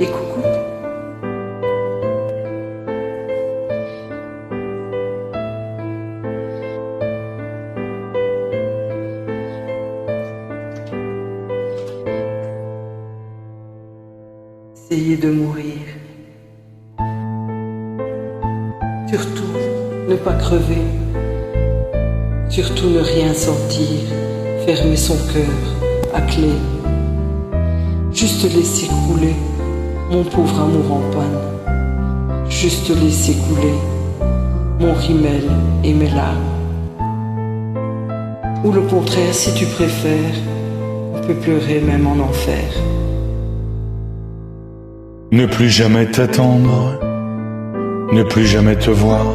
et coucou. Essayer de mourir. Surtout, ne pas crever. Surtout, ne rien sentir. Fermer son cœur à clé. Juste laisser couler mon pauvre amour en panne. Juste laisser couler mon rimel et mes larmes. Ou le contraire, si tu préfères, on peut pleurer même en enfer. Ne plus jamais t'attendre, ne plus jamais te voir,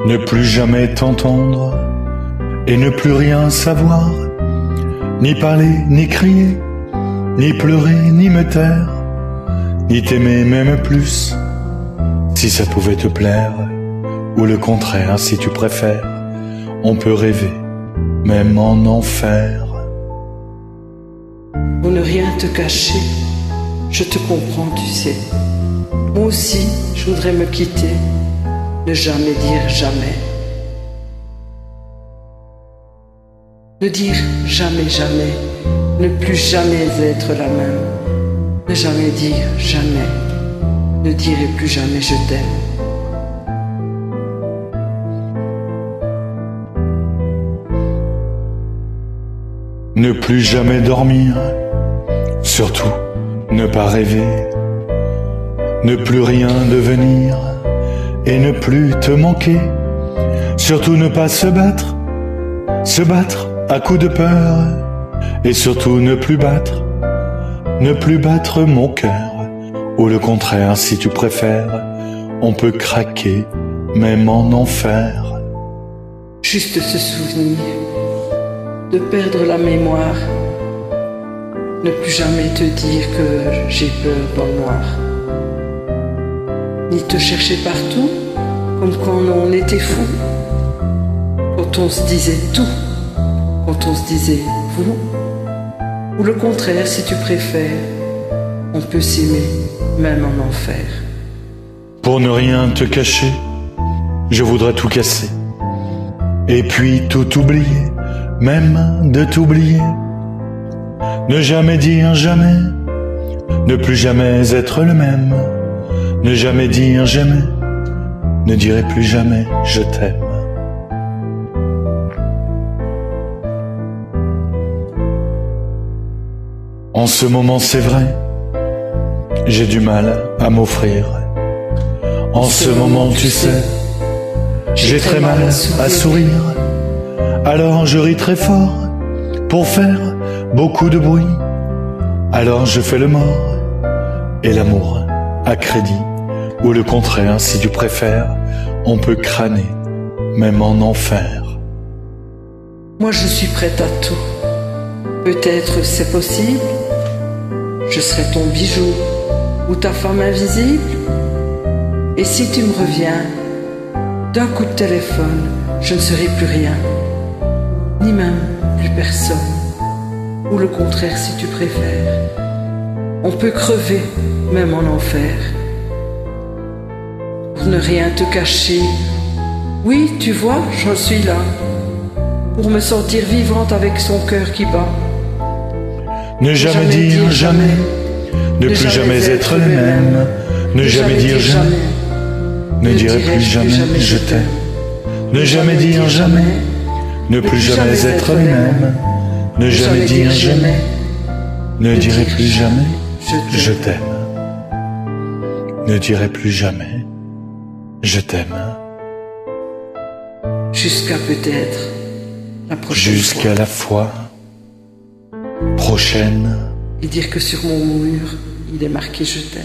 ne plus jamais t'entendre et ne plus rien savoir, ni parler, ni crier, ni pleurer, ni me taire, ni t'aimer même plus, si ça pouvait te plaire, ou le contraire, si tu préfères, on peut rêver, même en enfer. Pour ne rien te cacher, je te comprends, tu sais. Moi aussi, je voudrais me quitter, ne jamais dire jamais. Ne dire jamais, jamais, ne plus jamais être la même. Ne jamais dire jamais, ne dirai plus jamais je t'aime. Ne plus jamais dormir, surtout ne pas rêver, ne plus rien devenir et ne plus te manquer, surtout ne pas se battre à coups de peur et surtout ne plus battre mon cœur, ou le contraire si tu préfères, on peut craquer même en enfer. Juste se souvenir de perdre la mémoire. Ne plus jamais te dire que j'ai peur dans le noir. Ni te chercher partout, comme quand on était fou. Quand on se disait tout, quand on se disait vous. Ou le contraire, si tu préfères, on peut s'aimer même en enfer. Pour ne rien te cacher, je voudrais tout casser. Et puis tout oublier, même de t'oublier. Ne jamais dire jamais, ne plus jamais être le même, ne jamais dire jamais, ne dirai plus jamais je t'aime. En ce moment c'est vrai, j'ai du mal à m'offrir. En ce moment tu sais, j'ai très mal à sourire. Alors je ris très fort pour faire beaucoup de bruit, alors je fais le mort et l'amour à crédit, ou le contraire si tu préfères, on peut crâner même en enfer. Moi je suis prête à tout, peut-être c'est possible, je serai ton bijou ou ta femme invisible. Et si tu me reviens, d'un coup de téléphone, je ne serai plus rien, ni même plus personne. Ou le contraire si tu préfères, on peut crever même en enfer. Pour ne rien te cacher, oui tu vois j'en suis là, pour me sentir vivante avec son cœur qui bat. Ne jamais dire jamais, ne plus jamais être le même, ne jamais dire jamais, ne dirai plus jamais je t'aime. Ne jamais dire jamais, ne plus jamais être le même, ne jamais dire jamais, ne dirai plus jamais je t'aime. Ne dirai plus jamais je t'aime. Jusqu'à peut-être la prochaine Jusqu'à la fois prochaine. Et dire que sur mon mur, il est marqué je t'aime.